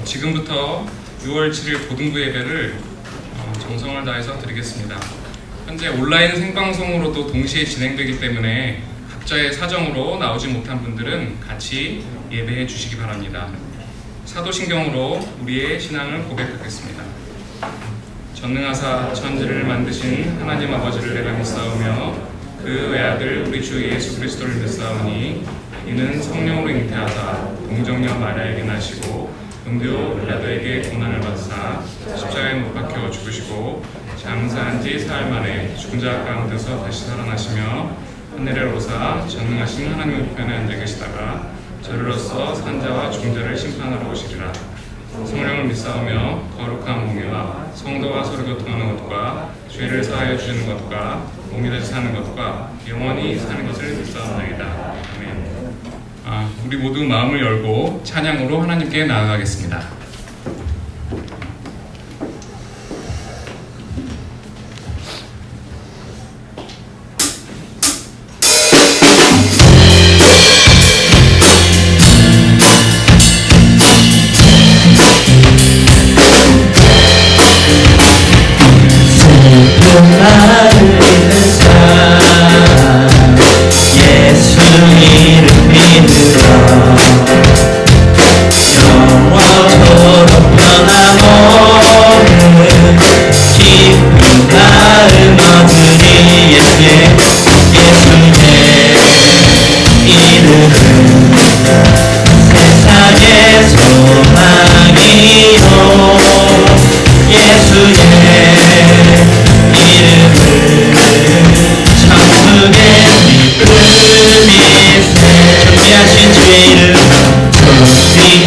지금부터 6월 7일 고등부 예배를 정성을 다해서 드리겠습니다. 현재 온라인 생방송으로도 동시에 진행되기 때문에 각자의 사정으로 나오지 못한 분들은 같이 예배해 주시기 바랍니다. 사도신경으로 우리의 신앙을 고백하겠습니다. 전능하사 천지를 만드신 하나님 아버지를 내가 믿사오며 그 외아들 우리 주 예수 그리스도를 믿사오니 이는 성령으로 잉태하사 동정녀 마리아에게 나시고 본디오 빌라도에게 고난을 받으사 십자가에 못 박혀 죽으시고 장사한 지 사흘 만에 죽은 자 가운데서 다시 살아나시며 하늘에 오사 전능하신 하나님 우편에 앉아 계시다가 저리로서 산자와 중자를 심판하러 오시리라. 성령을 믿사오며 거룩한 몸이와 성도가 서로 교통하는 것과 죄를 사하여 주시는 것과 몸이 다시 사는 것과 영원히 사는 것을 믿사옵나이다. 아멘. 우리 모두 마음을 열고 찬양으로 하나님께 나아가겠습니다.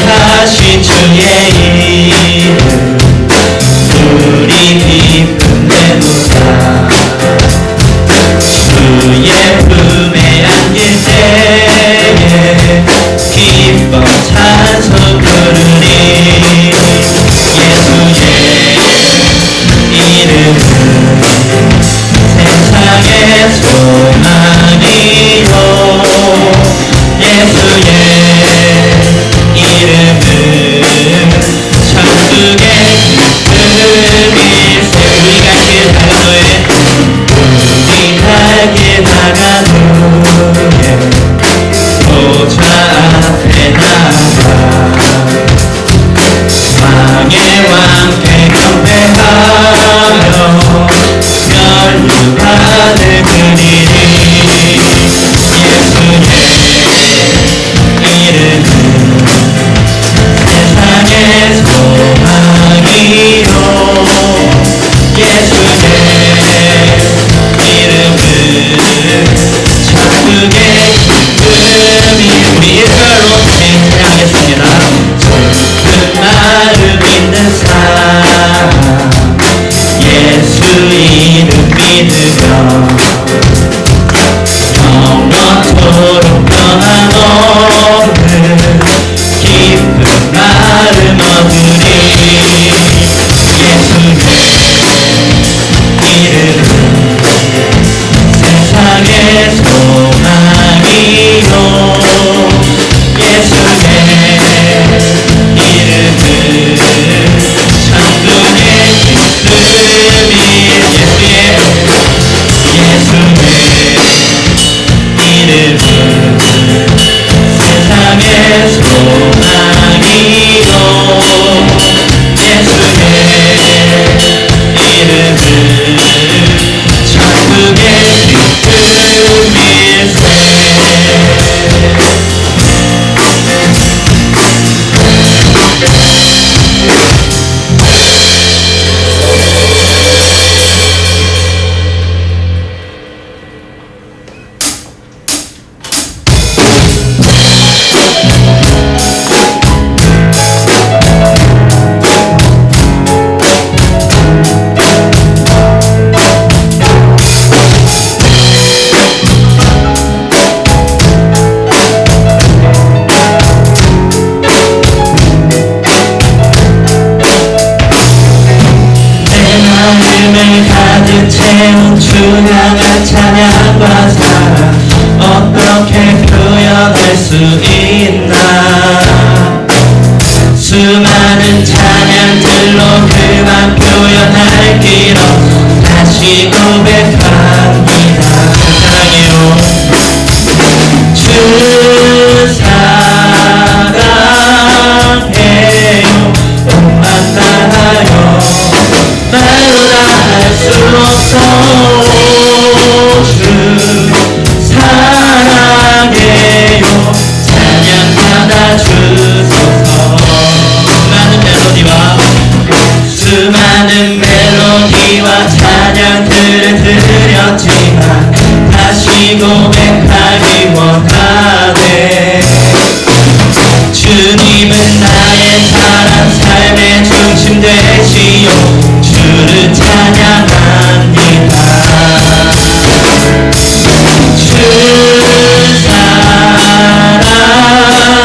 하신 주의 이름 우리 기쁨 내놓자 주의 품에 안길 때에 기뻐 찬송 부르리 예수의 이름은 세상의 소망이요 예수의 이름은 천국의 기쁨일세 우리 갈 길 나간 후에 보좌 앞에 나가 왕의 왕께 경배하며 멸류관을 그리리 예수의 이름은 세상의 소망이요 예수의 이름은 천국의 기쁨이 우리 일절로 찬양하겠습니다. 그 나를 믿는 사람 예수 이름 믿으며 영원토록 떠난 오늘 기쁜 마음 얻으리 예수의 이름은 세상의 소망이요 예수의 이름은 천국의 기쁨이 예수의 이름은 세상의 소망이요 예수의 이름은 천국의 기쁨일세 마음을 가득 채운 주량한 찬양과 사랑 어떻게 표현할 수 있나 수많은 찬양들로 그만 표현할 길 없 다시 고백합니다. 사랑해요. 주 사랑해요. 몸만 나요. 말로 다 할 수 없어. 주 사랑해요. 찬양 받아주소서. 수많은 멜로디와 찬양들을 드렸지만 다시 고백하기 원하네. 주님은 나의 사랑 삶의 중심 되시오. 주를 찬양합니다. 주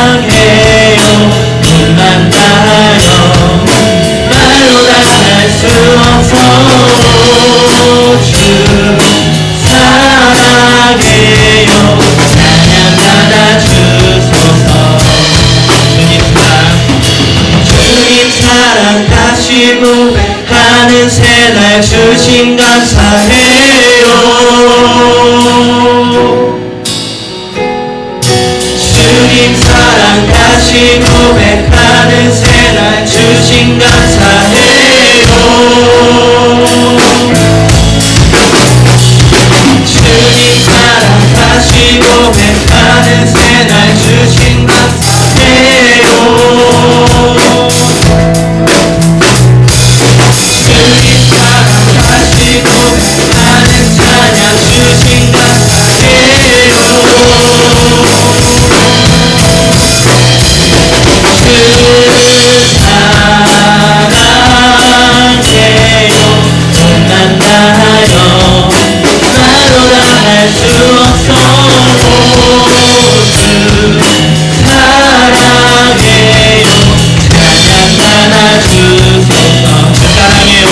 사랑해요. 눈만 나요. 말로 다 할 수 없어. 주 사랑해요. 찬양 받아주소서. 주님 사랑 다시 고백하는 새날 주심 감사해요. 주님 사랑 다시 고백하는 새날 주심 감사해요. 주님 사랑 다시 고백하는 새날 주심 감사해요. 주님 사랑 다시 고백하는 찬양 주심 감사해요. 사랑해요. 손만 나요. 말로 다 할 수 없어. 사랑해요. 찬양 받아주소서. 사랑해요.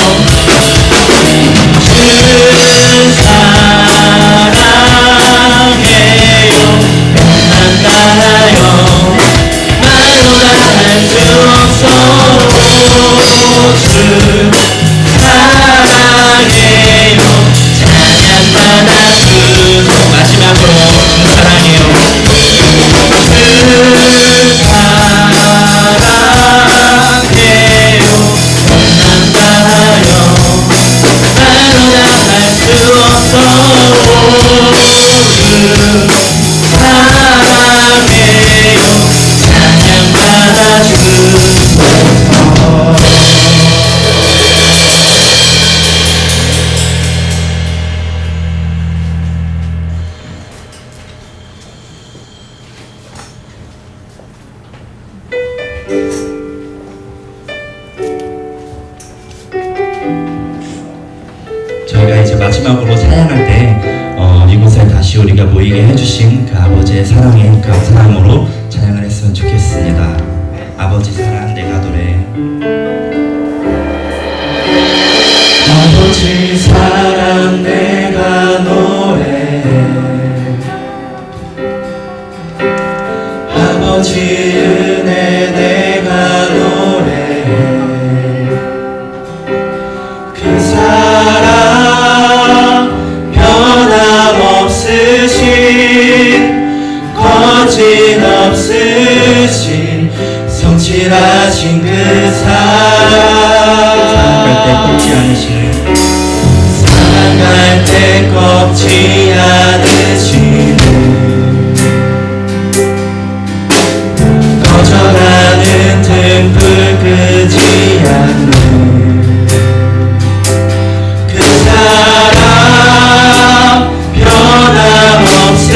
사랑해요. 손만 나요. 말로 다 할 수 없어. 주 사랑해요. 찬양 받아주소서. 마지막으로 사랑해요. 주 사랑해요. 손만 나요. 말로 다 할 수 없어. 사랑해요. 찬양 받아주소서. 저희가 이제 마지막으로 찬양할 때 이곳에 다시 우리가 모이게 해주신 그 아버지의 사랑에 감사함으로 찬양을 했으면 좋겠습니다. 아버지 사랑 내가 노래. 아버지 사랑 내가 노래. 아버지 은혜 내가 노래. 그 사랑 변함없으신 거짓없으신 성실하신 그 사랑 사랑할 때 꺾지 않으시는 꺼져가는 등불 끄지 않는 그 사랑 변함없으신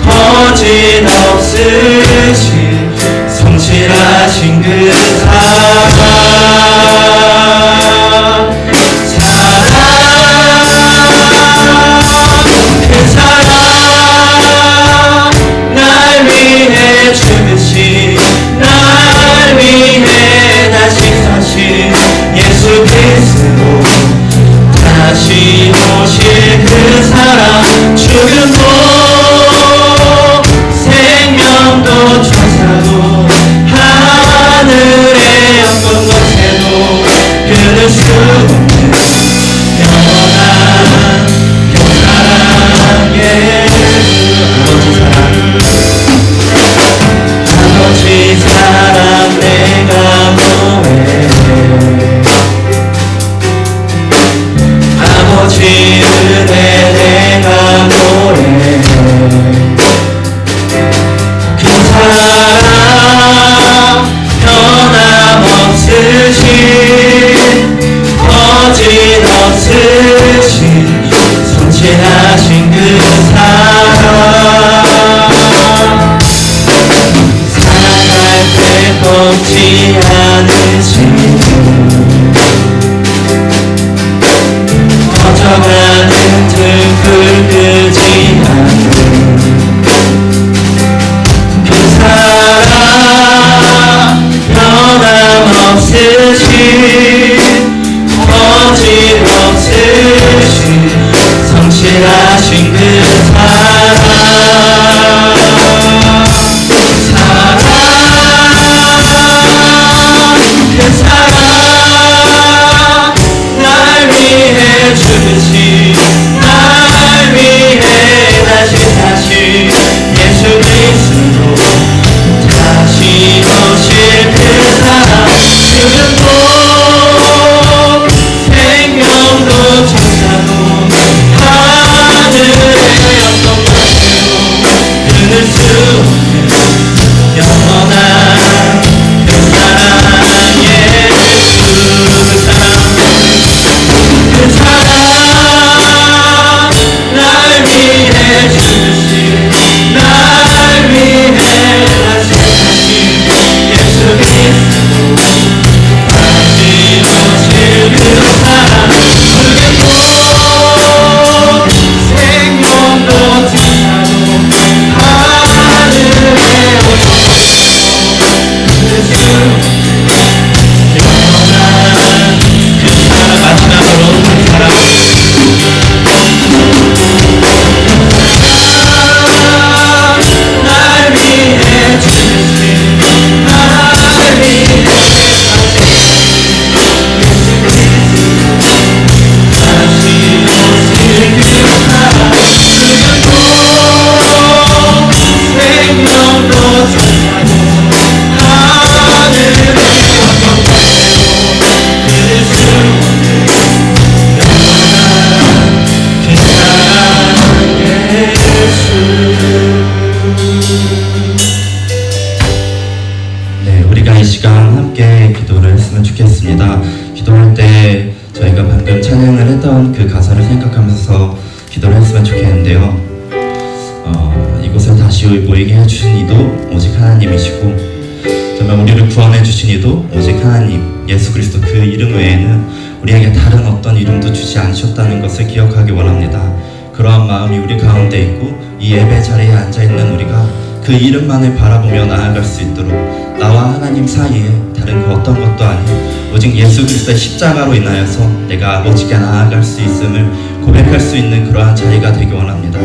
거짓없으신 성실하신 그 사랑 사랑해요. 거짓없으신 성실하신 그 사랑 사랑할 때 꺾지 않으시고 퍼져가는 등불 끄지 않는 그 사랑 변함없으신 거짓없으신 성실하신 그 사랑 그 사랑 날 위해 주신 날 위해 다시 예수 그리스도 다시 오실 그 사랑 그는 꼭 생명도 천사도 하늘의 어떤 것도 끊을 수 없는 영원한 그 사랑 예수 그 사랑 날 위해 주신 날 위해 다시 예수 그리스도 다시 오실 그 사랑 그는 꼭 생명도 천사도 하늘의 어떤 끊을 수 영원한 그 사랑 마지막으로 그 사랑 날 위해 주신 날 위해 다시 오실 그 사랑 그는 꼭 생명도 천사도 하늘의 어떤 것도 끊을 수 없는 영원한 그 사랑 예수 네, 우리가 이 시간 함께 기도를 했으면 좋겠습니다. 기도할 때 저희가 방금 찬양을 했던 그 가사를 생각하면서 기도를 했으면 좋겠는데요. 이곳에 다시 모이게 해주신 이도 오직 하나님이시고 정말 우리를 구원해 주신 이도 오직 하나님 예수 그리스도 그 이름 외에는 우리에게 다른 어떤 이름도 주지 않으셨다는 것을 기억하기 원합니다. 그러한 마음이 우리 가운데 있고 이 예배 자리에 앉아있는 우리가 그 이름만을 바라보며 나아갈 수 있도록 나와 하나님 사이에 다른 그 어떤 것도 아닌 오직 예수 그리스도의 십자가로 인하여서 내가 아버지께 나아갈 수 있음을 고백할 수 있는 그러한 자리가 되기 원합니다.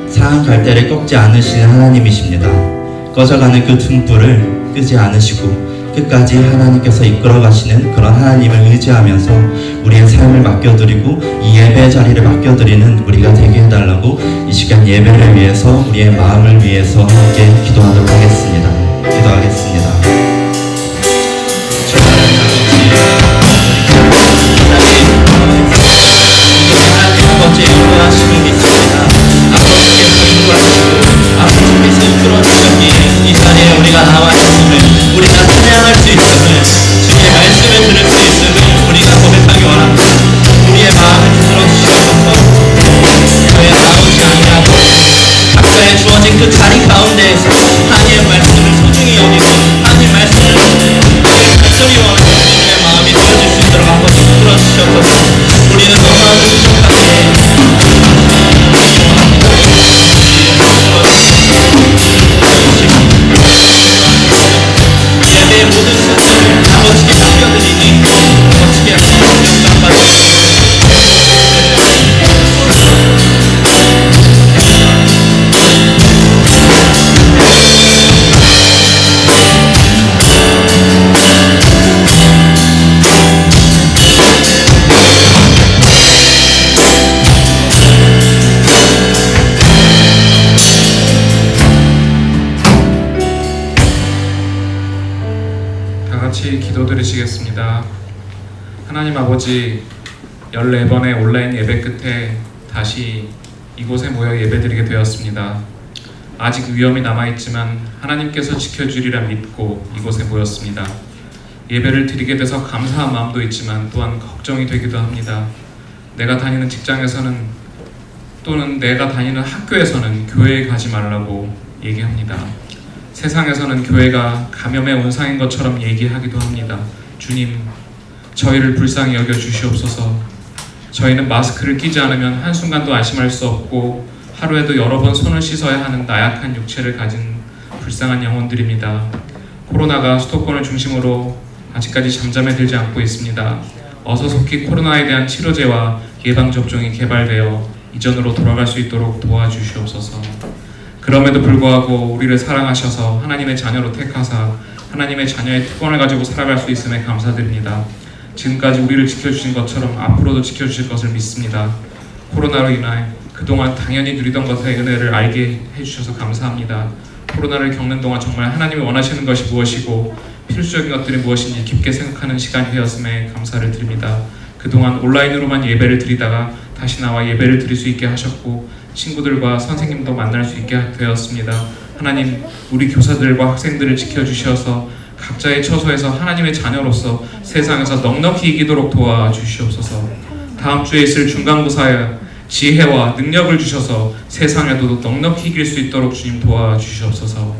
상한 갈대를 꺾지 않으시는 하나님이십니다. 꺼져가는 그 등불을 끄지 않으시고 끝까지 하나님께서 이끌어 가시는 그런 하나님을 의지하면서 우리의 삶을 맡겨드리고 이 예배 자리를 맡겨드리는 우리가 되게 해달라고 이 시간 예배를 위해서 우리의 마음을 위해서 함께 기도하도록 하겠습니다. 기도하겠습니다. 아버지 인도하심을 믿습니다. 아버지께서 인도하시고 아버지께서 이끌어 주셨기에 이 자리에 우리가 나와 있음을 우리가 찬양할 수 있음을 주의 말씀을 들을 수 있음을 우리가 고백하기 원합니다. 우리의 마음을 들어주시옵소서. 교회 나오지 아니하고 각자의 주어진 그 자리 가운데에서 하나님의 말씀을 소중히 여기고 하나님 말씀을 듣는 말씀이 원하는 우리의 마음이 들어질 수 있도록 한번 들어주시옵소서. 우리는 너무나 부족하게 예배의 모든 손을 아버지께 맡겨드리니 아버지께 같이 기도드리시겠습니다. 하나님 아버지 14번의 온라인 예배 끝에 다시 이곳에 모여 예배드리게 되었습니다. 아직 위험이 남아있지만 하나님께서 지켜주리라 믿고 이곳에 모였습니다. 예배를 드리게 돼서 감사한 마음도 있지만 또한 걱정이 되기도 합니다. 내가 다니는 직장에서는 또는 내가 다니는 학교에서는 교회에 가지 말라고 얘기합니다. 세상에서는 교회가 감염의 온상인 것처럼 얘기하기도 합니다. 주님, 저희를 불쌍히 여겨 주시옵소서. 저희는 마스크를 끼지 않으면 한순간도 안심할 수 없고 하루에도 여러 번 손을 씻어야 하는 나약한 육체를 가진 불쌍한 영혼들입니다. 코로나가 수도권을 중심으로 아직까지 잠잠해 들지 않고 있습니다. 어서 속히 코로나에 대한 치료제와 예방접종이 개발되어 이전으로 돌아갈 수 있도록 도와주시옵소서. 그럼에도 불구하고 우리를 사랑하셔서 하나님의 자녀로 택하사 하나님의 자녀의 특권을 가지고 살아갈 수 있음에 감사드립니다. 지금까지 우리를 지켜주신 것처럼 앞으로도 지켜주실 것을 믿습니다. 코로나로 인하여 그동안 당연히 누리던 것의 은혜를 알게 해주셔서 감사합니다. 코로나를 겪는 동안 정말 하나님이 원하시는 것이 무엇이고 필수적인 것들이 무엇인지 깊게 생각하는 시간이 되었음에 감사를 드립니다. 그동안 온라인으로만 예배를 드리다가 다시 나와 예배를 드릴 수 있게 하셨고 친구들과 선생님도 만날 수 있게 되었습니다. 하나님, 우리 교사들과 학생들을 지켜주셔서 각자의 처소에서 하나님의 자녀로서 세상에서 넉넉히 이기도록 도와주시옵소서. 다음 주에 있을 중간고사에 지혜와 능력을 주셔서 세상에도 넉넉히 이길 수 있도록 주님 도와주시옵소서.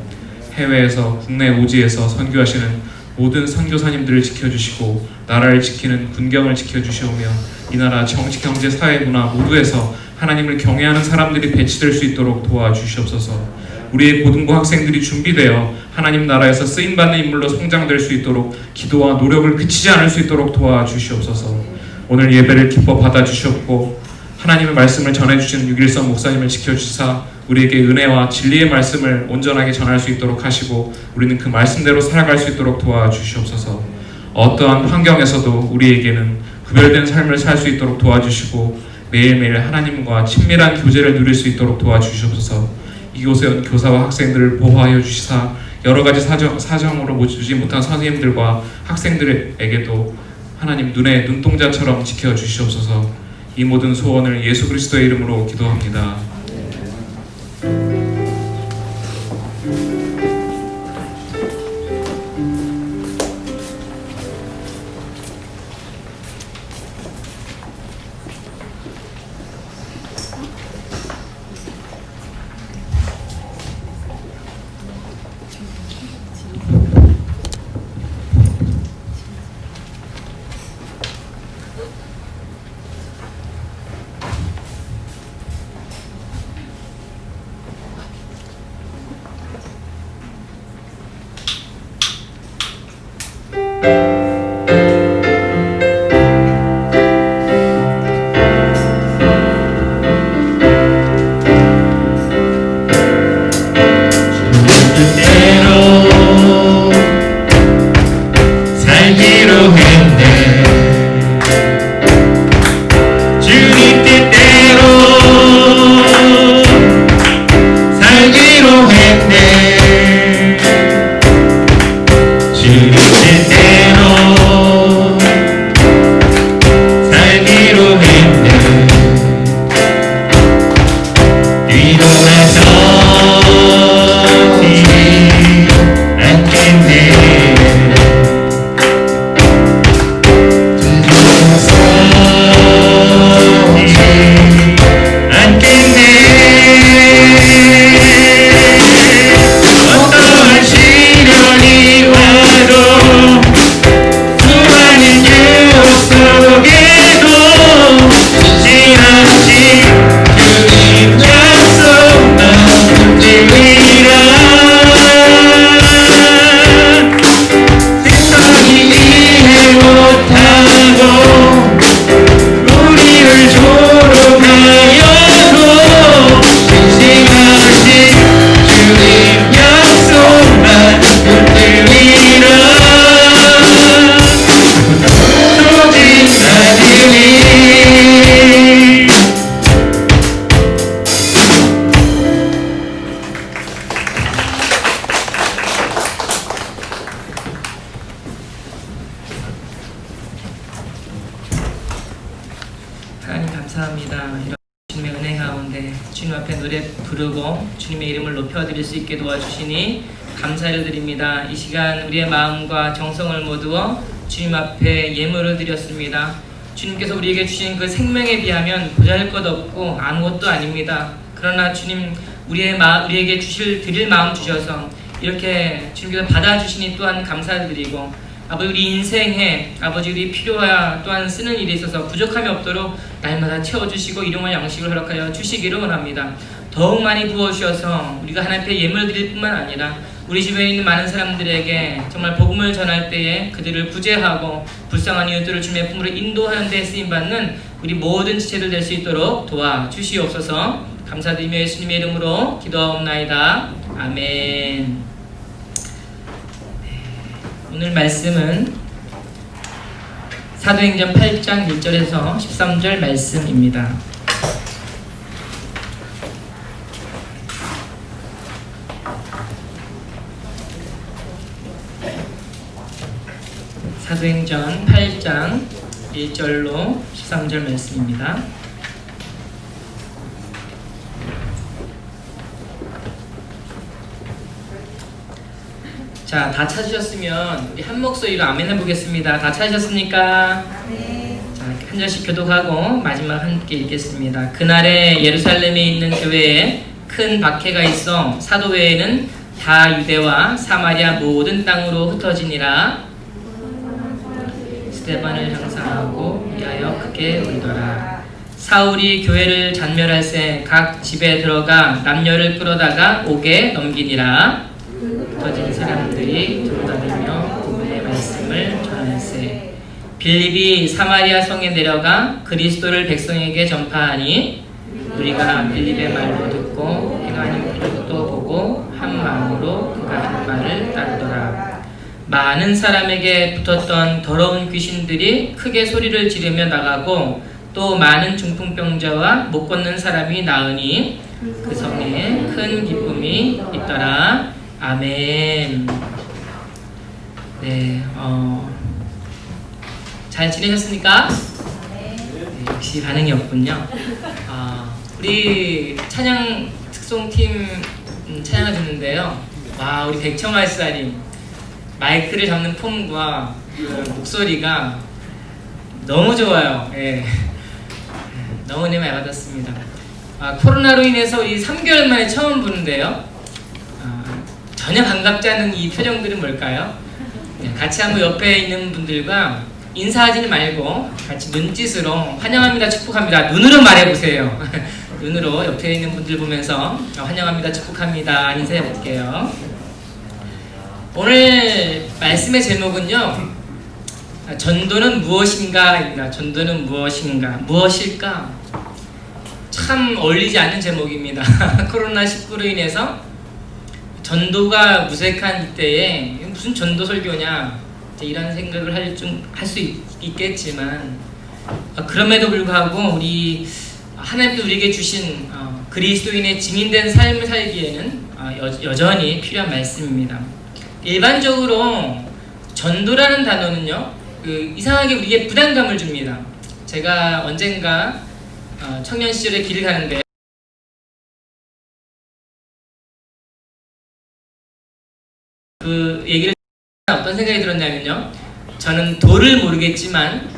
해외에서 국내 오지에서 선교하시는 모든 선교사님들을 지켜주시고 나라를 지키는 군경을 지켜주시오며 이 나라 정치, 경제, 사회, 문화 모두에서 하나님을 경외하는 사람들이 배치될 수 있도록 도와주시옵소서. 우리의 고등부 학생들이 준비되어 하나님 나라에서 쓰임받는 인물로 성장될 수 있도록 기도와 노력을 그치지 않을 수 있도록 도와주시옵소서. 오늘 예배를 기뻐 받아주셨고 하나님의 말씀을 전해주시는 유길성 목사님을 지켜주사 우리에게 은혜와 진리의 말씀을 온전하게 전할 수 있도록 하시고 우리는 그 말씀대로 살아갈 수 있도록 도와주시옵소서. 어떠한 환경에서도 우리에게는 구별된 삶을 살 수 있도록 도와주시고 매일매일 하나님과 친밀한 교제를 누릴 수 있도록 도와주시옵소서. 이곳에 온 교사와 학생들을 보호하여 주시사 여러 가지 사정으로 모시지 못한 선생님들과 학생들에게도 하나님 눈의 눈동자처럼 지켜주시옵소서. 이 모든 소원을 예수 그리스도의 이름으로 기도합니다. 하나님 감사합니다. 이런 주님의 은혜 가운데 주님 앞에 노래 부르고 주님의 이름을 높여드릴 수 있게 도와주시니 감사를 드립니다. 이 시간 우리의 마음과 정성을 모두어 주님 앞에 예물을 드렸습니다. 주님께서 우리에게 주신 그 생명에 비하면 보잘것없고 아무것도 아닙니다. 그러나 주님 우리에게 드릴 마음 주셔서 이렇게 주님께서 받아주시니 또한 감사를 드리고, 아버지 우리 인생에 아버지 우리 필요와 또한 쓰는 일에 있어서 부족함이 없도록 날마다 채워주시고 일용할 양식을 허락하여 주시기를 원합니다. 더욱 많이 부어주셔서 우리가 하나님 앞에 예물을 드릴 뿐만 아니라 우리 주변에 있는 많은 사람들에게 정말 복음을 전할 때에 그들을 구제하고 불쌍한 이웃들을 주님의 품으로 인도하는 데 쓰임받는 우리 모든 지체들 될 수 있도록 도와주시옵소서. 감사드리며 예수님의 이름으로 기도하옵나이다. 아멘. 오늘 말씀은 사도행전 8장 1절에서 13절 말씀입니다. 사도행전 8장 1절로 13절 말씀입니다. 자, 다 찾으셨으면 우리 한 목소리로 아멘 해보겠습니다. 다 찾으셨습니까? 네. 자, 한 절씩 교독하고 마지막 함께 읽겠습니다. 그날에 예루살렘에 있는 교회에 큰 박해가 있어 사도회에는 다 유대와 사마리아 모든 땅으로 흩어지니라. 스데반을 형상하고 위하여 크게 울더라. 사울이 교회를 잔멸할새 각 집에 들어가 남녀를 끌어다가 옥에 넘기니라. 흩어진 사람들이 돌아다니며 복음의 말씀을 전할세. 빌립이 사마리아 성에 내려가 그리스도를 백성에게 전파하니 우리가 빌립의 말도 듣고 행하는 표적도 보고 한 마음으로 그가 한 말을 따르더라. 많은 사람에게 붙었던 더러운 귀신들이 크게 소리를 지르며 나가고 또 많은 중풍병자와 못 걷는 사람이 나으니 그 성에 큰 기쁨이 있더라. 아멘. 네, 잘 지내셨습니까? 네, 역시 반응이 없군요. 우리 찬양 특송팀 찬양을 듣는데요. 와, 우리 백청아 스타님 마이크를 잡는 폼과 그 목소리가 너무 좋아요. 예. 너무 은혜 많이 받았습니다. 코로나로 인해서 우리 3개월 만에 처음 보는데요. 전혀 반갑지 않은 이 표정들은 뭘까요? 네, 같이 한번 옆에 있는 분들과 인사하지는 말고 같이 눈짓으로 환영합니다, 축복합니다. 눈으로 말해보세요. 눈으로 옆에 있는 분들 보면서 환영합니다, 축복합니다 인사해 볼게요. 오늘 말씀의 제목은요, 전도는 무엇인가입니다. 전도는 무엇인가, 무엇일까? 참 어울리지 않는 제목입니다. 코로나19로 인해서 전도가 무색한 이때에 무슨 전도 설교냐 이런 생각을 할 수 있겠지만, 그럼에도 불구하고 우리 하나님도 우리에게 주신 그리스도인의 증인된 삶을 살기에는 여전히 필요한 말씀입니다. 일반적으로 전도라는 단어는요, 이상하게 우리에게 부담감을 줍니다. 제가 언젠가 청년 시절에 길을 가는데 그 얘기를 어떤 생각이 들었냐면요, 저는 도를 모르겠지만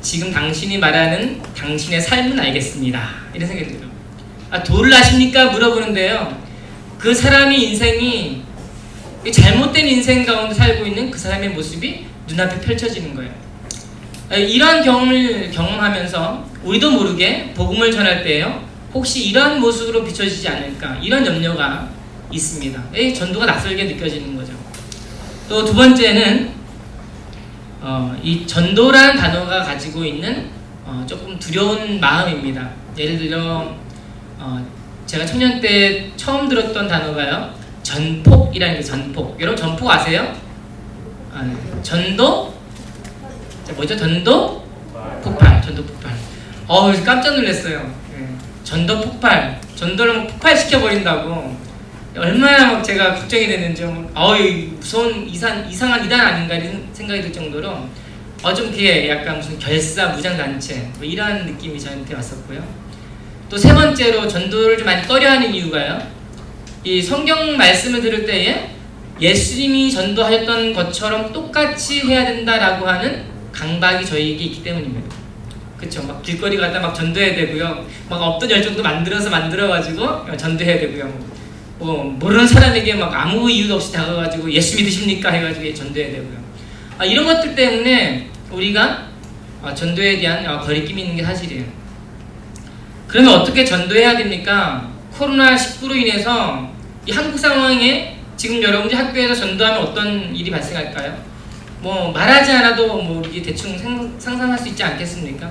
지금 당신이 말하는 당신의 삶은 알겠습니다 이런 생각이 들어요. 도를 아십니까? 물어보는데요, 그 사람이 인생이 잘못된 인생 가운데 살고 있는 그 사람의 모습이 눈앞에 펼쳐지는 거예요. 이러한 경험을 경험하면서 우리도 모르게 복음을 전할 때요, 혹시 이러한 모습으로 비춰지지 않을까, 이런 염려가 있습니다. 전도가 낯설게 느껴지는 거죠. 또 두 번째는 이 전도라는 단어가 가지고 있는 조금 두려운 마음입니다. 예를 들어 제가 청년 때 처음 들었던 단어가요, 전폭이라는 게 전폭. 여러분 전폭 아세요? 전도? 뭐죠? 전도? 폭발. 전도 폭발. 깜짝 놀랐어요. 전도 폭발. 전도를 폭발시켜버린다고. 얼마나 막 제가 걱정이 됐는지, 무서운 이상한 이단 아닌가 이런 생각이 들 정도로 좀 그게 약간 무슨 결사 무장단체 뭐 이러한 느낌이 저한테 왔었고요. 또 세 번째로 전도를 좀 많이 꺼려하는 이유가요, 이 성경 말씀을 들을 때에 예수님이 전도하셨던 것처럼 똑같이 해야 된다라고 하는 강박이 저희에게 있기 때문입니다. 그쵸? 막 길거리 가다 막 전도해야 되고요. 막 없던 열정도 만들어가지고 전도해야 되고요. 뭐 모르는 사람에게 막 아무 이유도 없이 다가가지고 예수 믿으십니까? 해가지고 전도해야 되고요. 이런 것들 때문에 우리가 전도에 대한 거리낌이 있는 게 사실이에요. 그러면 어떻게 전도해야 됩니까? 코로나19로 인해서 이 한국 상황에 지금 여러분들 학교에서 전도하면 어떤 일이 발생할까요? 뭐 말하지 않아도 뭐 우리 대충 상상할 수 있지 않겠습니까?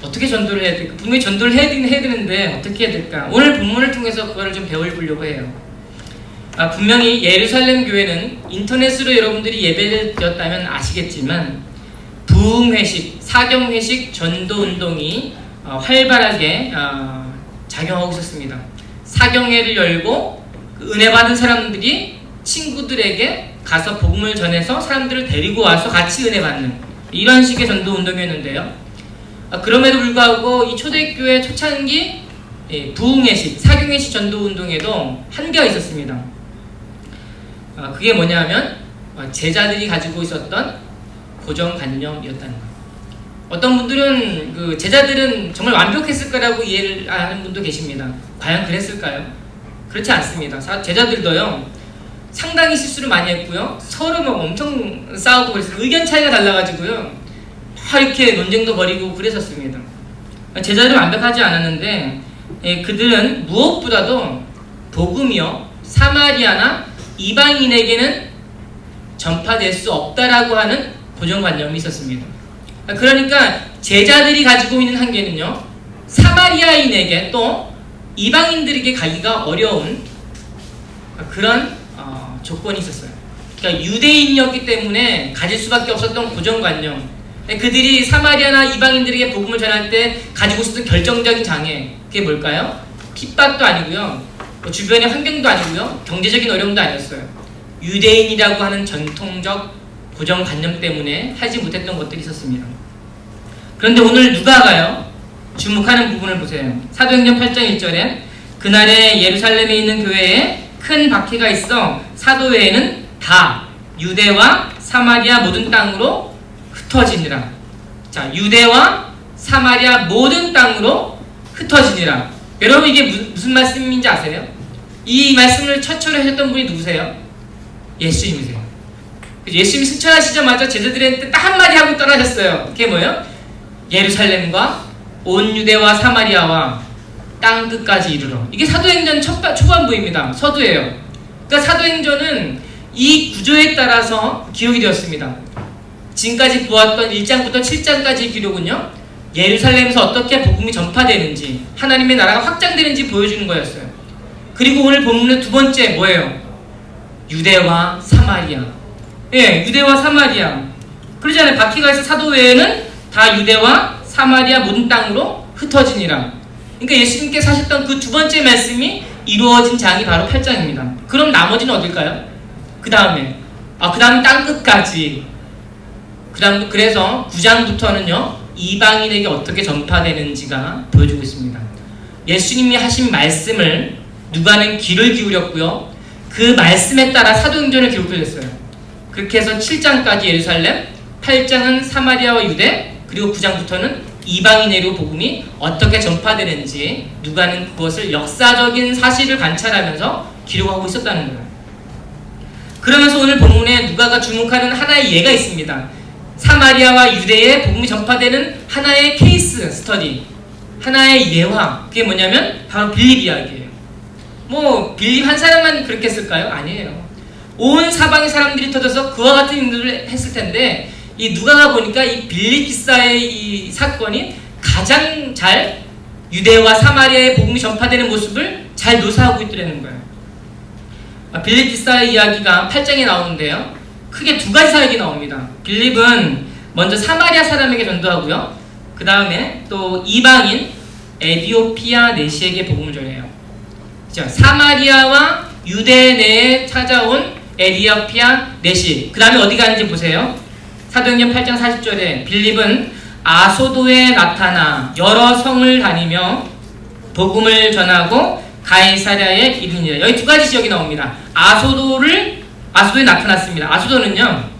어떻게 전도를 해야 될까? 분명히 전도를 해야 되는데 어떻게 해야 될까? 오늘 본문을 통해서 그거를 좀 배워보려고 해요. 분명히 예루살렘 교회는 인터넷으로 여러분들이 예배를 드렸다면 아시겠지만 부흥회식, 사경회식, 전도운동이 활발하게 작용하고 있었습니다. 사경회를 열고 그 은혜 받은 사람들이 친구들에게 가서 복음을 전해서 사람들을 데리고 와서 같이 은혜 받는 이런 식의 전도운동이었는데요. 그럼에도 불구하고 이 초대교회 초창기 부흥회식, 사경회식 전도운동에도 한계가 있었습니다. 그게 뭐냐면 제자들이 가지고 있었던 고정관념이었다는 거예요. 어떤 분들은 그 제자들은 정말 완벽했을 거라고 이해를 하는 분도 계십니다. 과연 그랬을까요? 그렇지 않습니다. 제자들도요 상당히 실수를 많이 했고요, 서로 막 엄청 싸우고 그랬어요. 의견 차이가 달라가지고요 막 이렇게 논쟁도 벌이고 그랬었습니다. 제자들은 완벽하지 않았는데 그들은 무엇보다도 복음이요 사마리아나 이방인에게는 전파될 수 없다라고 하는 고정관념이 있었습니다. 그러니까 제자들이 가지고 있는 한계는요 사마리아인에게 또 이방인들에게 가기가 어려운 그런 조건이 있었어요. 그러니까 유대인이었기 때문에 가질 수밖에 없었던 고정관념, 그들이 사마리아나 이방인들에게 복음을 전할 때 가지고 있었던 결정적인 장애, 그게 뭘까요? 핍박도 아니고요, 주변의 환경도 아니고요, 경제적인 어려움도 아니었어요. 유대인이라고 하는 전통적 고정관념 때문에 하지 못했던 것들이 있었습니다. 그런데 오늘 누가가요 주목하는 부분을 보세요. 사도행전 8장 1절에 그날에 예루살렘에 있는 교회에 큰 박해가 있어 사도회에는 다 유대와 사마리아 모든 땅으로 흩어지니라. 자, 유대와 사마리아 모든 땅으로 흩어지니라. 여러분 이게 무슨 말씀인지 아세요? 이 말씀을 최초로 하셨던 분이 누구세요? 예수님이세요. 예수님이 승천하시자마자 제자들한테 딱 한마디 하고 떠나셨어요. 그게 뭐예요? 예루살렘과 온 유대와 사마리아와 땅 끝까지 이르러. 이게 사도행전 초반부입니다. 서두예요. 그러니까 사도행전은 이 구조에 따라서 기록이 되었습니다. 지금까지 보았던 1장부터 7장까지 기록은요 예루살렘에서 어떻게 복음이 전파되는지, 하나님의 나라가 확장되는지 보여주는 거였어요. 그리고 오늘 본문의 두 번째 뭐예요? 유대와 사마리아. 예, 유대와 사마리아. 그러잖아요. 박해가 있어 사도회에는 다 유대와 사마리아 모든 땅으로 흩어지니라. 그러니까 예수님께서 하셨던 그 두 번째 말씀이 이루어진 장이 바로 8장입니다. 그럼 나머지는 어딜까요? 그 다음에 땅 끝까지. 그래서 9장부터는요 이방인에게 어떻게 전파되는지가 보여주고 있습니다. 예수님이 하신 말씀을 누가는 귀를 기울였고요, 그 말씀에 따라 사도행전을 기록했어요. 그렇게 해서 7장까지 예루살렘, 8장은 사마리아와 유대, 그리고 9장부터는 이방인에게로 복음이 어떻게 전파되는지 누가는 그것을 역사적인 사실을 관찰하면서 기록하고 있었다는 거예요. 그러면서 오늘 본문에 누가가 주목하는 하나의 예가 있습니다. 사마리아와 유대에 복음이 전파되는 하나의 케이스 스터디, 하나의 예화. 그게 뭐냐면 바로 빌립 이야기예요. 뭐 빌립 한 사람만 그렇게 했을까요? 아니에요. 온 사방의 사람들이 터져서 그와 같은 일들을 했을 텐데 이 누가가 보니까 이 빌립 기사의 이 사건이 가장 잘 유대와 사마리아의 복음이 전파되는 모습을 잘 묘사하고 있더라는 거예요. 빌립 기사의 이야기가 8장에 나오는데요, 크게 두 가지 사역이 나옵니다. 빌립은 먼저 사마리아 사람에게 전도하고요, 그 다음에 또 이방인 에디오피아 내시에게 복음을 전해요. 자, 사마리아와 유대 내에 찾아온 에디오피아 내시, 그 다음에 어디 가는지 보세요. 사도행전 8장 40절에 빌립은 아소도에 나타나 여러 성을 다니며 복음을 전하고 가이사랴에 이르니라. 여기 두 가지 지역이 나옵니다. 아소도를 아소도에 나타났습니다. 아소도는요,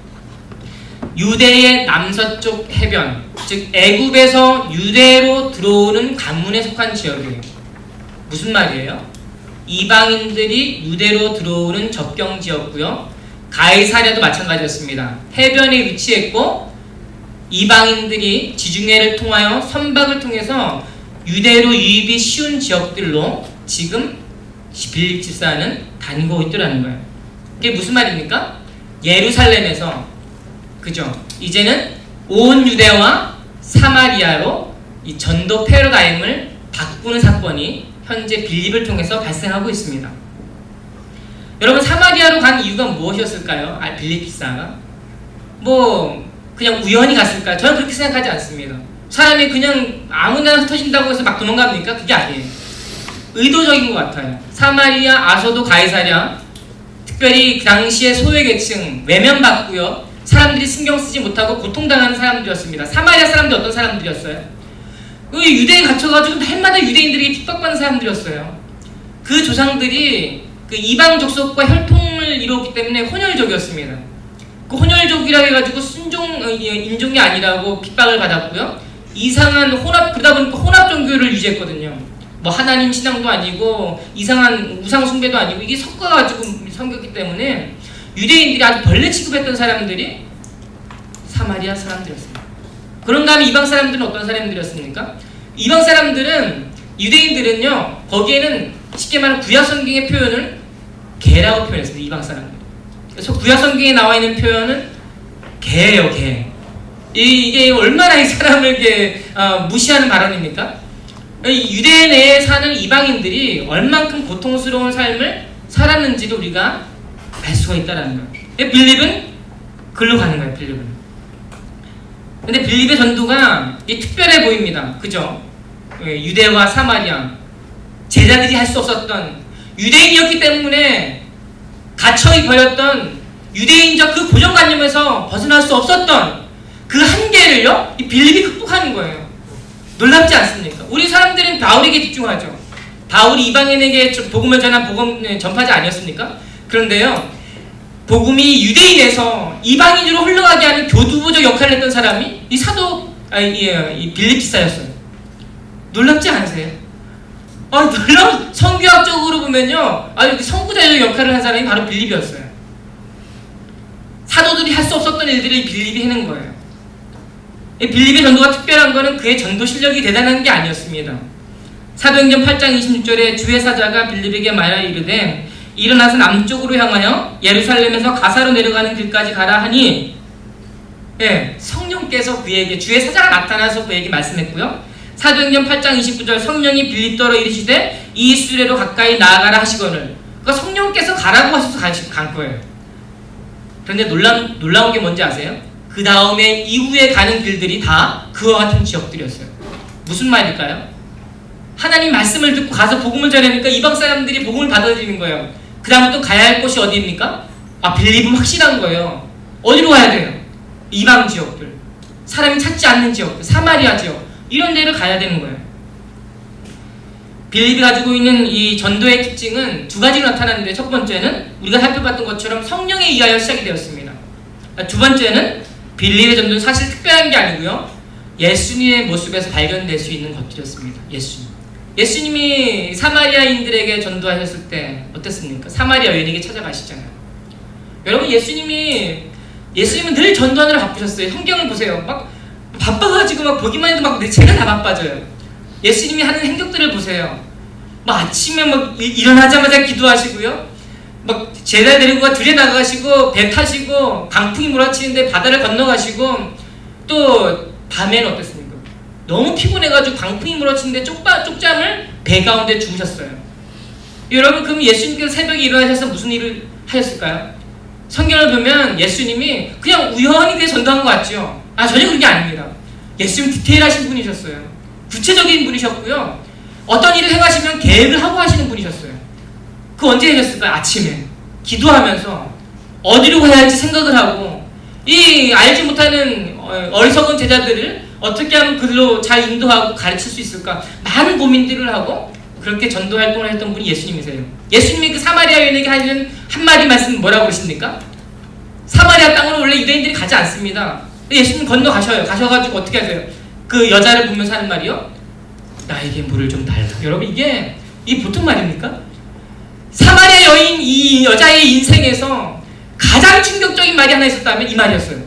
유대의 남서쪽 해변, 즉 애굽에서 유대로 들어오는 관문에 속한 지역이에요. 무슨 말이에요? 이방인들이 유대로 들어오는 접경 지역고요. 가이사랴도 마찬가지였습니다. 해변에 위치했고 이방인들이 지중해를 통하여 선박을 통해서 유대로 유입이 쉬운 지역들로 지금 빌립 집사는 다니고 있더라는 거예요. 이게 무슨 말입니까? 예루살렘에서, 그죠? 이제는 온 유대와 사마리아로 이 전도 패러다임을 바꾸는 사건이 현재 빌립을 통해서 발생하고 있습니다. 여러분, 사마리아로 간 이유가 무엇이었을까요? 빌립 집사가 그냥 우연히 갔을까요? 저는 그렇게 생각하지 않습니다. 사람이 그냥 아무나 흩어진다고 해서 막 도망갑니까? 그게 아니에요. 의도적인 것 같아요. 사마리아, 아소도, 가이사랴, 특별히 그 당시의 소외계층, 외면받고요, 사람들이 신경 쓰지 못하고 고통당하는 사람들이었습니다. 사마리아 사람들이 어떤 사람들이었어요? 유대에 갇혀가지고 해마다 유대인들에게 핍박받는 사람들이었어요. 그 조상들이 그 이방 족속과 혈통을 이루었기 때문에 혼혈족이었습니다. 그 혼혈족이라 해가지고 인종이 아니라고 핍박을 받았고요. 이상한 그러다 보니까 혼합 종교를 유지했거든요. 하나님 신앙도 아니고 이상한 우상 숭배도 아니고 이게 섞어가지고 섬겼기 때문에 유대인들이 아주 벌레 취급했던 사람들이 사마리아 사람들이었습니다. 그런가 하면 이방 사람들은 어떤 사람들이었습니까? 이방 사람들은, 유대인들은요, 거기에는 쉽게 말하면 구약 성경의 표현을 개라고 표현했습니다. 이방 사람들. 그래서 구약 성경에 나와 있는 표현은 개예요, 개. 이게 얼마나 이 사람을 무시하는 발언입니까? 유대 내에 사는 이방인들이 얼만큼 고통스러운 삶을 살았는지도 우리가 알 수가 있다는 거예요. 빌립은 글로 가는 거예요, 빌립은. 근데 빌립의 전도가 특별해 보입니다. 그죠? 유대와 사마리아, 제자들이 할 수 없었던, 유대인이었기 때문에 갇혀버렸던 유대인적 그 고정관념에서 벗어날 수 없었던 그 한계를요, 이 빌립이 극복하는 거예요. 놀랍지 않습니까? 우리 사람들은 바울에게 집중하죠. 바울이 이방인에게 복음을 전한 전파자 아니었습니까? 그런데요, 복음이 유대인에서 이방인으로 흘러가게 하는 교두보적 역할을 했던 사람이 이 빌립 집사였어요. 놀랍지 않으세요? 성교학적으로 보면요, 선구자적 역할을 한 사람이 바로 빌립이었어요. 사도들이 할 수 없었던 일들을 빌립이 해낸 거예요. 빌립의 전도가 특별한 것은 그의 전도 실력이 대단한 게 아니었습니다. 사도행전 8장 26절에 주의 사자가 빌립에게 말하여 이르되 일어나서 남쪽으로 향하여 예루살렘에서 가사로 내려가는 길까지 가라 하니, 성령께서 그에게, 주의 사자가 나타나서 그에게 말씀했고요. 사도행전 8장 29절 성령이 빌립더러 이르시되 이 수레로 가까이 나아가라 하시거늘, 그러니까 성령께서 가라고 하셔서 간 거예요. 그런데 놀라운 게 뭔지 아세요? 그 다음에 이후에 가는 길들이 다 그와 같은 지역들이었어요. 무슨 말일까요? 하나님 말씀을 듣고 가서 복음을 전하니까 이방 사람들이 복음을 받아들이는 거예요. 그 다음에 또 가야 할 곳이 어디입니까? 빌립은 확실한 거예요. 어디로 가야 돼요? 이방 지역들, 사람이 찾지 않는 지역들, 사마리아 지역, 이런 데를 가야 되는 거예요. 빌립이 가지고 있는 이 전도의 특징은 두 가지로 나타나는데, 첫 번째는 우리가 살펴봤던 것처럼 성령에 의하여 시작이 되었습니다. 두 번째는 빌립의 전도는 사실 특별한 게 아니고요, 예수님의 모습에서 발견될 수 있는 것들이었습니다. 예수님이 사마리아인들에게 전도하셨을 때 어땠습니까? 사마리아 여인에게 찾아가시잖아요. 여러분, 예수님은 늘 전도하느라 바쁘셨어요. 성경을 보세요. 막 바빠가지고 막 보기만 해도 제가 다 바빠져요. 예수님이 하는 행적들을 보세요. 아침에 일어나자마자 기도하시고요, 제자 데리고 들에 나가시고, 배 타시고, 강풍이 몰아치는데 바다를 건너가시고, 또 밤에는 어땠습니까? 너무 피곤해가지고 강풍이 몰아치는데 쪽잠을 배 가운데 주무셨어요. 여러분, 그럼 예수님께서 새벽에 일어나셔서 무슨 일을 하셨을까요? 성경을 보면 예수님이 그냥 우연히 전도한 것 같죠? 전혀 그런 게 아닙니다. 예수님 디테일하신 분이셨어요. 구체적인 분이셨고요, 어떤 일을 행하시면 계획을 하고 하시는 분이셨어요. 그 언제 하셨을까요? 아침에 기도하면서 어디로 가야 할지 생각을 하고, 이 알지 못하는 어리석은 제자들을 어떻게 하면 그들로 잘 인도하고 가르칠 수 있을까, 많은 고민들을 하고 그렇게 전도 활동을 했던 분이 예수님이세요. 예수님이 그 사마리아 여인에게 하는 한마디 말씀 뭐라고 그러십니까? 사마리아 땅으로 원래 유대인들이 가지 않습니다. 예수님 건너가셔요. 가셔가지고 어떻게 하세요? 그 여자를 보면서 하는 말이요? 나에게 물을 좀 달라. 여러분 이게 보통 말입니까? 사마리아 여인 이 여자의 인생에서 가장 충격적인 말이 하나 있었다면 이 말이었어요.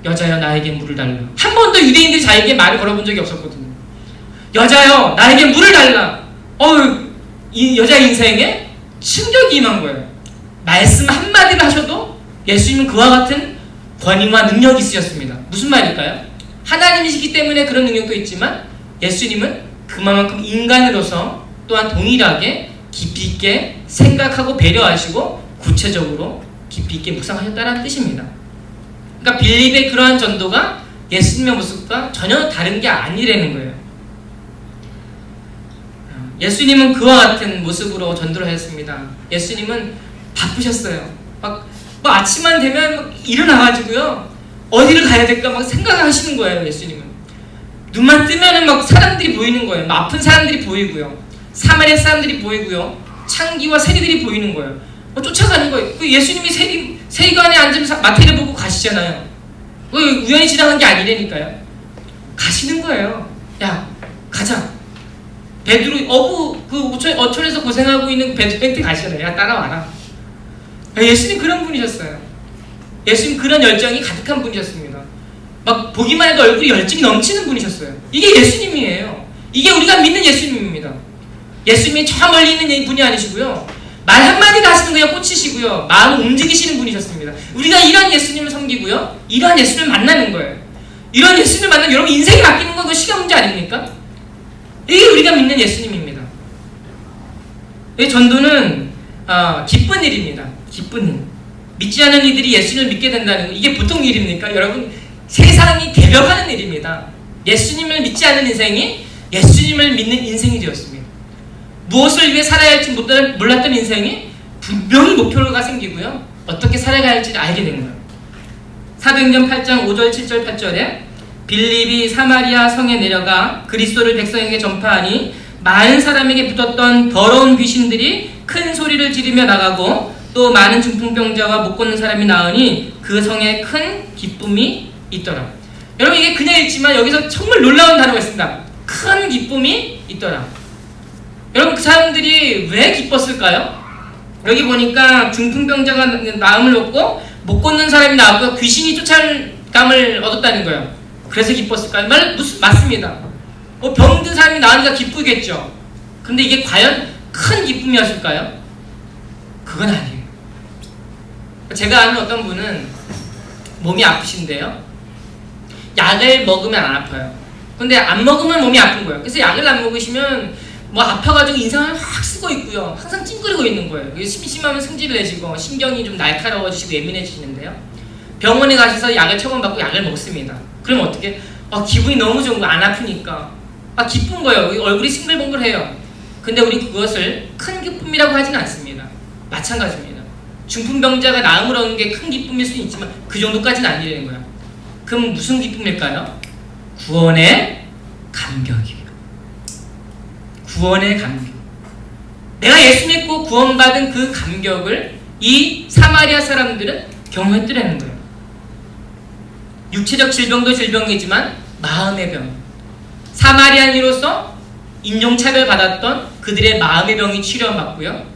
여자여 나에게 물을 달라. 한 번도 유대인들이 자기에게 말을 걸어본 적이 없었거든요. 여자여 나에게 물을 달라. 이 여자의 인생에 충격이 임한 거예요. 말씀 한마디를 하셔도 예수님은 그와 같은 권위와 능력이 있으셨습니다. 무슨 말일까요? 하나님이시기 때문에 그런 능력도 있지만 예수님은 그만큼 인간으로서 또한 동일하게 깊이 있게 생각하고 배려하시고 구체적으로 깊이 있게 묵상하셨다는 뜻입니다. 그러니까 빌립의 그러한 전도가 예수님의 모습과 전혀 다른 게 아니라는 거예요. 예수님은 그와 같은 모습으로 전도를 하셨습니다. 예수님은 바쁘셨어요. 막 아침만 되면 막 일어나가지고요. 어디를 가야 될까 막 생각하시는 거예요. 예수님은. 눈만 뜨면은 막 사람들이 보이는 거예요. 막 아픈 사람들이 보이고요. 사마리아 사람들이 보이고요. 창기와 세리들이 보이는 거예요. 쫓아가는 거예요. 예수님이 세리관에 앉으면서 마태를 보고 가시잖아요. 우연히 지나간 게 아니라니까요. 가시는 거예요. 야, 가자. 베드로 어촌에서 고생하고 있는 베드로한테 가시잖아요. 야, 따라와라. 예수님 그런 분이셨어요. 예수님 그런 열정이 가득한 분이셨습니다. 막 보기만 해도 얼굴이 열정이 넘치는 분이셨어요. 이게 예수님이에요. 이게 우리가 믿는 예수님입니다. 예수님이 저 멀리 있는 분이 아니시고요. 말 한마디가 하시는 거에 꽂히시고요. 마음을 움직이시는 분이셨습니다. 우리가 이런 예수님을 섬기고요. 이런 예수님을 만나는 거예요. 이런 예수님을 만나면 여러분 인생이 바뀌는 건 그 시간 문제 아닙니까? 이게 우리가 믿는 예수님입니다. 이 전도는 기쁜 일입니다. 기쁜 일. 믿지 않는 이들이 예수님을 믿게 된다는 거 이게 보통 일입니까? 여러분 세상이 개벽하는 일입니다. 예수님을 믿지 않는 인생이 예수님을 믿는 인생이 되었습니다. 무엇을 위해 살아야 할지 몰랐던 인생이 분명히 목표가 생기고요. 어떻게 살아가야 할지 알게 된 거예요. 사도행전 8장 5절 7절 8절에 빌립이 사마리아 성에 내려가 그리스도를 백성에게 전파하니 많은 사람에게 붙었던 더러운 귀신들이 큰 소리를 지르며 나가고 또 많은 중풍병자와 못 걷는 사람이 나으니 그 성에 큰 기쁨이 있더라. 여러분 이게 그냥 읽지만 여기서 정말 놀라운 단어가 있습니다. 큰 기쁨이 있더라. 여러분 그 사람들이 왜 기뻤을까요? 여기 보니까 중풍병자가 나음을 얻고 못 걷는 사람이 나오고 귀신이 쫓아감을 얻었다는 거예요. 그래서 기뻤을까요? 맞습니다. 병든 사람이 나으니까 기쁘겠죠. 근데 이게 과연 큰 기쁨이었을까요? 그건 아니에요. 제가 아는 어떤 분은 몸이 아프신데요. 약을 먹으면 안 아파요. 근데 안 먹으면 몸이 아픈 거예요. 그래서 약을 안 먹으시면 아파가지고 인상을 확 쓰고 있고요. 항상 찡그리고 있는 거예요. 심심하면 승질을 내시고 신경이 좀 날카로워지시고 예민해지시는데요. 병원에 가셔서 약을 처방받고 약을 먹습니다. 그럼 어떻게? 기분이 너무 좋은 거예요. 안 아프니까. 기쁜 거예요. 얼굴이 싱글벙글해요. 근데 우리 그것을 큰 기쁨이라고 하지는 않습니다. 마찬가지입니다. 중풍병자가 나음을 얻는 게 큰 기쁨일 수는 있지만 그 정도까지는 아니라는 거예요. 그럼 무슨 기쁨일까요? 구원의 감격이에요. 구원의 감격. 내가 예수 믿고 구원받은 그 감격을 이 사마리아 사람들은 경험했더라는 거예요. 육체적 질병도 질병이지만 마음의 병. 사마리아인으로서 인종차별 받았던 그들의 마음의 병이 치료받고요.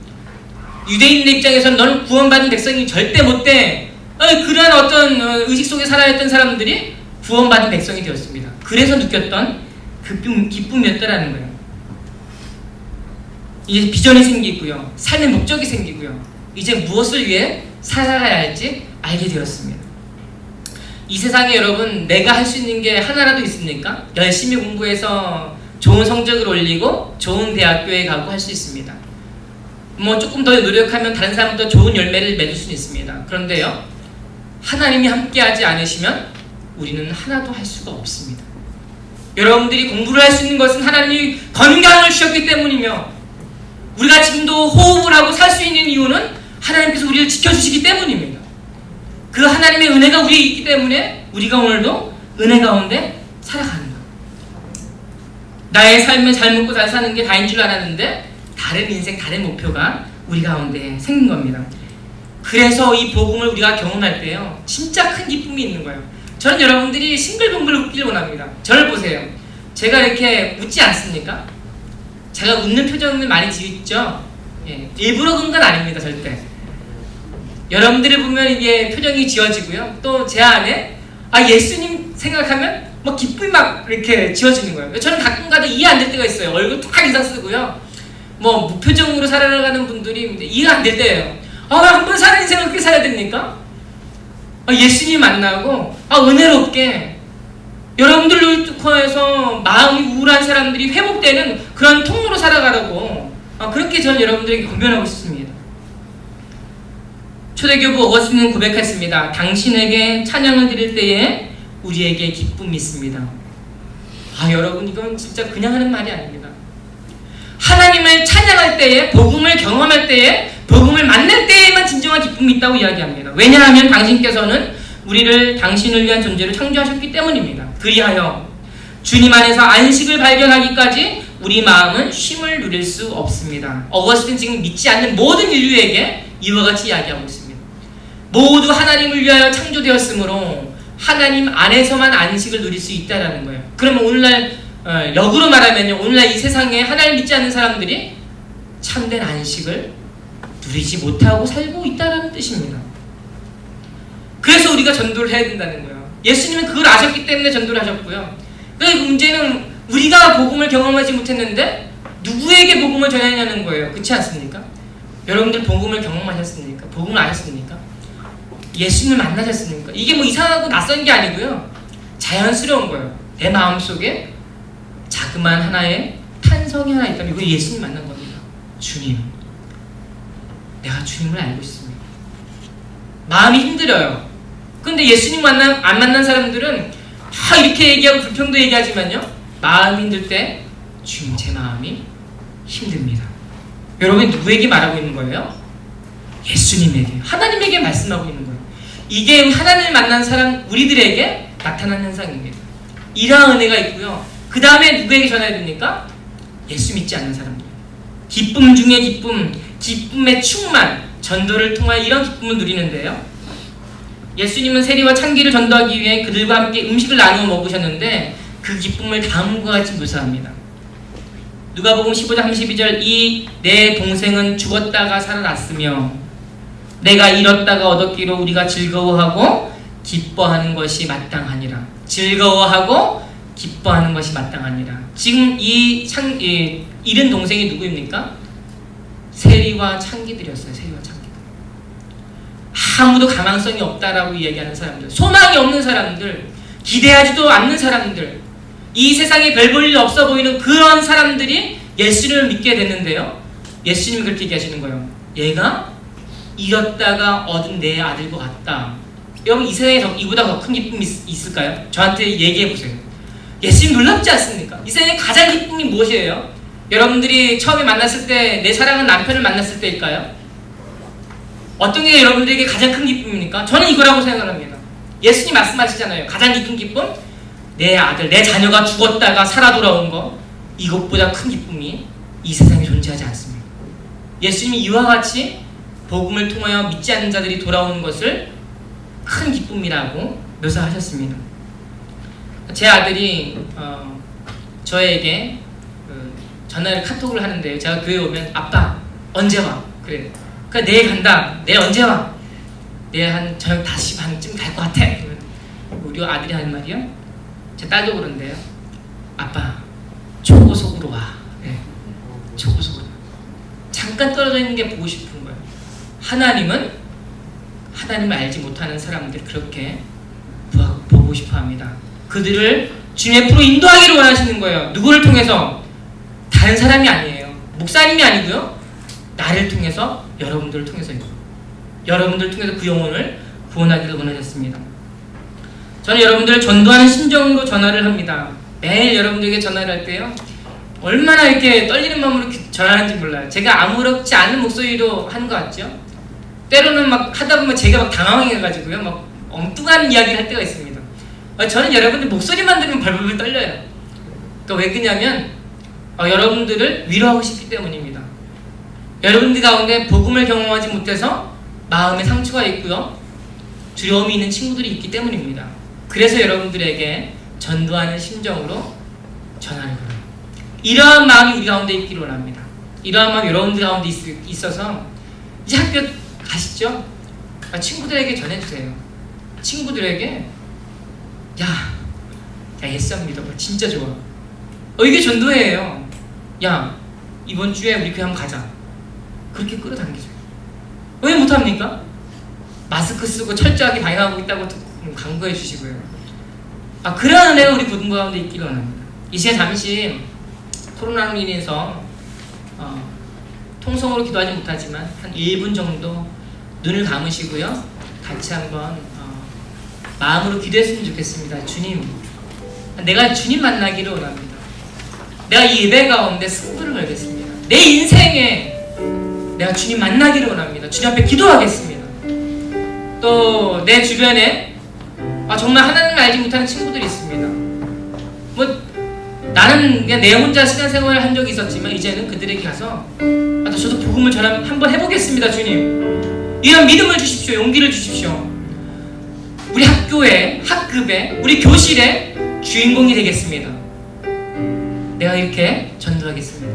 유대인의 입장에서는 너는 구원받은 백성이 절대 못돼. 그러한 어떤 의식 속에 살아야 했던 사람들이 구원받은 백성이 되었습니다. 그래서 느꼈던 그 기쁨이었다라는 거예요. 이제 비전이 생기고요. 삶의 목적이 생기고요. 이제 무엇을 위해 살아가야 할지 알게 되었습니다. 이 세상에 여러분 내가 할 수 있는 게 하나라도 있습니까? 열심히 공부해서 좋은 성적을 올리고 좋은 대학교에 가고 할 수 있습니다. 조금 더 노력하면 다른 사람보다 좋은 열매를 맺을 수는 있습니다. 그런데요, 하나님이 함께하지 않으시면 우리는 하나도 할 수가 없습니다. 여러분들이 공부를 할 수 있는 것은 하나님이 건강을 주셨기 때문이며 우리가 지금도 호흡을 하고 살 수 있는 이유는 하나님께서 우리를 지켜주시기 때문입니다. 그 하나님의 은혜가 우리에 있기 때문에 우리가 오늘도 은혜 가운데 살아가는 거예요. 나의 삶을 잘 먹고 잘 사는 게 다인 줄 알았는데 다른 인생, 다른 목표가 우리 가운데 생긴 겁니다. 그래서 이 복음을 우리가 경험할 때요, 진짜 큰 기쁨이 있는 거예요. 저는 여러분들이 싱글벙글 웃기를 원합니다. 저를 보세요. 제가 이렇게 웃지 않습니까? 제가 웃는 표정을 많이 지었죠? 예, 일부러 그런 건 아닙니다, 절대. 여러분들을 보면 이게 표정이 지어지고요. 또 제 안에 예수님 생각하면 막 기쁨이 막 이렇게 지어지는 거예요. 저는 가끔 가도 이해 안 될 때가 있어요. 얼굴 딱 인상 쓰고요. 뭐 무표정으로 살아가는 분들이 이해가 안 될 때예요. 한 번 사는 인생을 그렇게 살아야 됩니까? 예수님 만나고 은혜롭게 여러분들로 통해서 마음이 우울한 사람들이 회복되는 그런 통로로 살아가라고 그렇게 저는 여러분들에게 권면하고 싶습니다. 초대교부 어거스틴은 고백했습니다. 당신에게 찬양을 드릴 때에 우리에게 기쁨이 있습니다. 여러분, 이건 진짜 그냥 하는 말이 아닙니다. 하나님을 찬양할 때에, 복음을 경험할 때에, 복음을 만날 때에만 진정한 기쁨이 있다고 이야기합니다. 왜냐하면 당신께서는 우리를 당신을 위한 존재로 창조하셨기 때문입니다. 그리하여 주님 안에서 안식을 발견하기까지 우리 마음은 쉼을 누릴 수 없습니다. 어거스틴 지금 믿지 않는 모든 인류에게 이와 같이 이야기하고 있습니다. 모두 하나님을 위하여 창조되었으므로 하나님 안에서만 안식을 누릴 수 있다는 거예요. 그러면 오늘날 역으로 말하면요, 오늘날 이 세상에 하나님을 믿지 않는 사람들이 참된 안식을 누리지 못하고 살고 있다는 뜻입니다. 그래서 우리가 전도를 해야 된다는 거예요. 예수님은 그걸 아셨기 때문에 전도를 하셨고요. 그래서 문제는 우리가 복음을 경험하지 못했는데 누구에게 복음을 전하냐는 거예요. 그렇지 않습니까? 여러분들 복음을 경험하셨습니까? 복음을 아셨습니까? 예수님을 만나셨습니까? 이게 뭐 이상하고 낯선 게 아니고요, 자연스러운 거예요. 내 마음속에 자그마한 하나의 탄성이 하나 있다면 이거 예수님 만난 겁니다. 주님, 내가 주님을 알고 있습니다. 마음이 힘들어요. 근데 예수님 안 만난 사람들은 이렇게 얘기하고 불평도 얘기하지만요, 마음이 힘들 때 주님, 제 마음이 힘듭니다. 여러분, 누구에게 말하고 있는 거예요? 예수님에게, 하나님에게 말씀하고 있는 거예요. 이게 하나님을 만난 사람, 우리들에게 나타난 현상입니다. 이러한 은혜가 있고요. 그 다음에 누구에게 전해야 됩니까? 예수 믿지 않는 사람들. 기쁨 중에 기쁨, 기쁨의 충만, 전도를 통하여 이런 기쁨을 누리는데요. 예수님은 세리와 창기를 전도하기 위해 그들과 함께 음식을 나누어 먹으셨는데 그 기쁨을 다음과 같이 묘사합니다. 누가복음 15장 32절, 이 내 동생은 죽었다가 살아났으며 내가 잃었다가 얻었기로 우리가 즐거워하고 기뻐하는 것이 마땅하니라. 즐거워하고 기뻐하는 것이 마땅하니라. 지금 이 잃은 동생이 누구입니까? 세리와 창기들이었어요. 세리와 창기들. 아무도 가망성이 없다라고 이야기하는 사람들, 소망이 없는 사람들, 기대하지도 않는 사람들, 이 세상에 별 볼 일 없어 보이는 그런 사람들이 예수님을 믿게 됐는데요, 예수님이 그렇게 얘기하시는 거예요. 얘가 잃었다가 얻은 내 아들과 같다. 여러분, 이 세상에 이보다 더 큰 기쁨이 있을까요? 저한테 얘기해 보세요. 예수님 놀랍지 않습니까? 이 세상에 가장 기쁨이 무엇이에요? 여러분들이 처음에 만났을 때, 내 사랑하는 남편을 만났을 때일까요? 어떤 게 여러분들에게 가장 큰 기쁨입니까? 저는 이거라고 생각합니다. 예수님 말씀하시잖아요. 가장 큰 기쁨? 내 아들, 내 자녀가 죽었다가 살아 돌아온 거, 이것보다 큰 기쁨이 이 세상에 존재하지 않습니다. 예수님이 이와 같이 복음을 통하여 믿지 않는 자들이 돌아오는 것을 큰 기쁨이라고 묘사하셨습니다. 제 아들이 저에게 전화를, 카톡을 하는데요, 제가 교회 오면 아빠 언제 와? 그래요. 그러니까 내일 간다. 내일 언제 와? 내일 한 저녁 5시 반쯤 갈 것 같아. 그러면 우리 아들이 하는 말이요, 제 딸도 그런데요, 아빠 초고속으로 와. 네. 초고속으로. 잠깐 떨어져 있는 게 보고 싶은 거예요. 하나님은 하나님을 알지 못하는 사람들 그렇게 보고 싶어 합니다. 그들을 주님의 앞으로 인도하기를 원하시는 거예요. 누구를 통해서? 다른 사람이 아니에요. 목사님이 아니고요, 나를 통해서, 여러분들을 통해서요. 여러분들을 통해서 그 영혼을 구원하기를 원하셨습니다. 저는 여러분들을 전도하는 심정으로 전화를 합니다. 매일 여러분들에게 전화를 할 때요, 얼마나 이렇게 떨리는 마음으로 전화하는지 몰라요. 제가 아무렇지 않은 목소리로 하는 것 같죠? 때로는 막 하다 보면 제가 막 당황해가지고요, 막 엉뚱한 이야기를 할 때가 있습니다. 저는 여러분들 목소리만 들으면 벌벌 떨려요. 그러니까 왜 그러냐면 여러분들을 위로하고 싶기 때문입니다. 여러분들 가운데 복음을 경험하지 못해서 마음에 상처가 있고요, 두려움이 있는 친구들이 있기 때문입니다. 그래서 여러분들에게 전도하는 심정으로 전하는 거예요. 이러한 마음이 우리 가운데 있기를 원합니다. 이러한 마음이 여러분들 가운데 있어서 이제 학교 가시죠? 친구들에게 전해주세요. 친구들에게 야 예수님 믿어봐, 진짜 좋아. 이게 전도예요. 야 이번 주에 우리 교회 한번 가자. 그렇게 끌어당기죠. 왜 못합니까? 마스크 쓰고 철저하게 방역하고 있다고 강구해 주시고요. 그러한 은혜가 우리 부분 가운데 있기를 원합니다. 이 시간 잠시 코로나로 인해서 통성으로 기도하지 못하지만 한 1분 정도 눈을 감으시고요, 같이 한번 마음으로 기도했으면 좋겠습니다. 주님, 내가 주님 만나기를 원합니다. 내가 이 예배 가운데 승부를 걸겠습니다. 내 인생에 내가 주님 만나기를 원합니다. 주님 앞에 기도하겠습니다. 또 내 주변에 정말 하나님을 알지 못하는 친구들이 있습니다. 나는 그냥 내 혼자 신앙생활을 한 적이 있었지만 이제는 그들에게 가서 저도 복음을 전하면 한번 해보겠습니다. 주님, 이런 믿음을 주십시오. 용기를 주십시오. 우리 학교에, 학급에, 우리 교실에 주인공이 되겠습니다. 내가 이렇게 전도하겠습니다.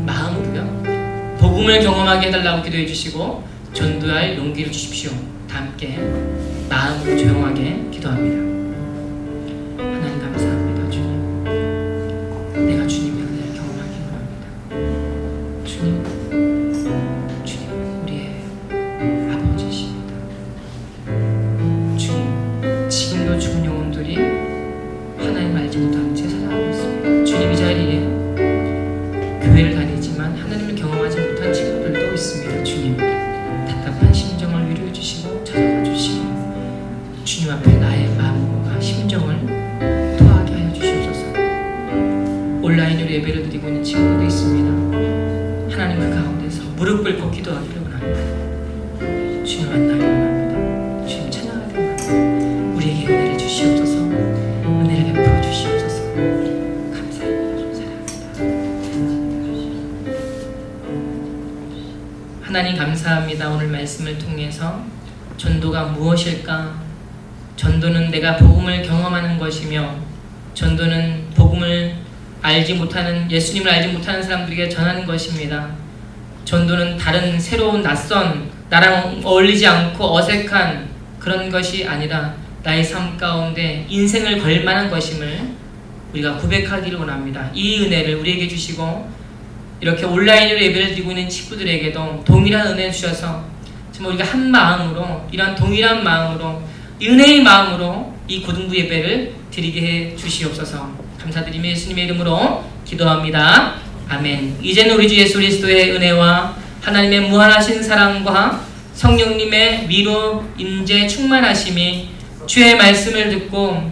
마음으로요, 복음을 경험하게 해달라고 기도해 주시고 전도할 용기를 주십시오. 다 함께 마음으로 조용하게 기도합니다. 하나님 감사합니다. 주님, 내가 주님의 은혜를 경험하기 원합니다. 주님 우리의 아버지십니다. 주님, 지금도 죽은 영혼들이 하나님 알지 못하는 채 살아가고 있습니다. 주님, 이 자리에 교회를 다니지만 하나님을 경험하지 못한 친구들도 있습니다. 주님, 답답한 심정을 위로해 주시고 찾아가 주시고 주님 앞에 나의 마음과 심정을 토하게 하여 주시옵소서. 온라인으로 예배를 드리고 있는 친구도 있습니다. 하나님의 가운데서 무릎 꿇고 기도하기를 원합니다. 주님 만나기를 원합니다. 주님 찬양하기를 원합니다. 우리에게 은혜를 주시옵소서. 은혜를 베풀어 주시옵소서. 감사합니다. 사랑합니다. 하나님 감사합니다. 오늘 말씀을 통해서 전도가 무엇일까? 전도는 내가 복음을 경험하는 것이며, 전도는 복음을 알지 못하는, 예수님을 알지 못하는 사람들에게 전하는 것입니다. 전도는 다른 새로운 낯선, 나랑 어울리지 않고 어색한 그런 것이 아니라 나의 삶 가운데 인생을 걸 만한 것임을 우리가 고백하기를 원합니다. 이 은혜를 우리에게 주시고 이렇게 온라인으로 예배를 드리고 있는 친구들에게도 동일한 은혜 주셔서 정말 우리가 한 마음으로, 이런 동일한 마음으로, 은혜의 마음으로 이 고등부 예배를 드리게 해 주시옵소서. 감사드리며 예수님의 이름으로 기도합니다. 아멘. 이제는 우리 주 예수 그리스도의 은혜와 하나님의 무한하신 사랑과 성령님의 위로 임재 충만하심이 주의 말씀을 듣고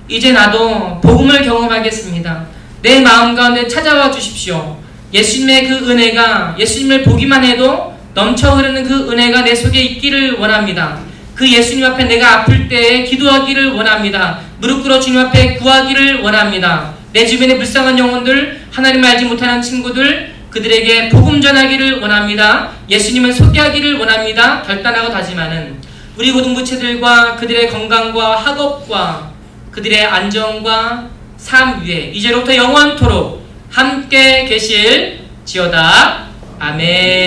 이제 나도 복음을 경험하겠습니다. 내 마음 가운데 찾아와 주십시오. 예수님의 그 은혜가, 예수님을 보기만 해도 넘쳐 흐르는 그 은혜가 내 속에 있기를 원합니다. 그 예수님 앞에 내가 아플 때에 기도하기를 원합니다. 무릎 꿇어 주님 앞에 구하기를 원합니다. 내 주변의 불쌍한 영혼들, 하나님을 알지 못하는 친구들, 그들에게 복음 전하기를 원합니다. 예수님을 소개하기를 원합니다. 결단하고 다짐하는 우리 고등부체들과 그들의 건강과 학업과 그들의 안정과 삶 위에 이제로부터 영원토록 함께 계실지어다. 아멘.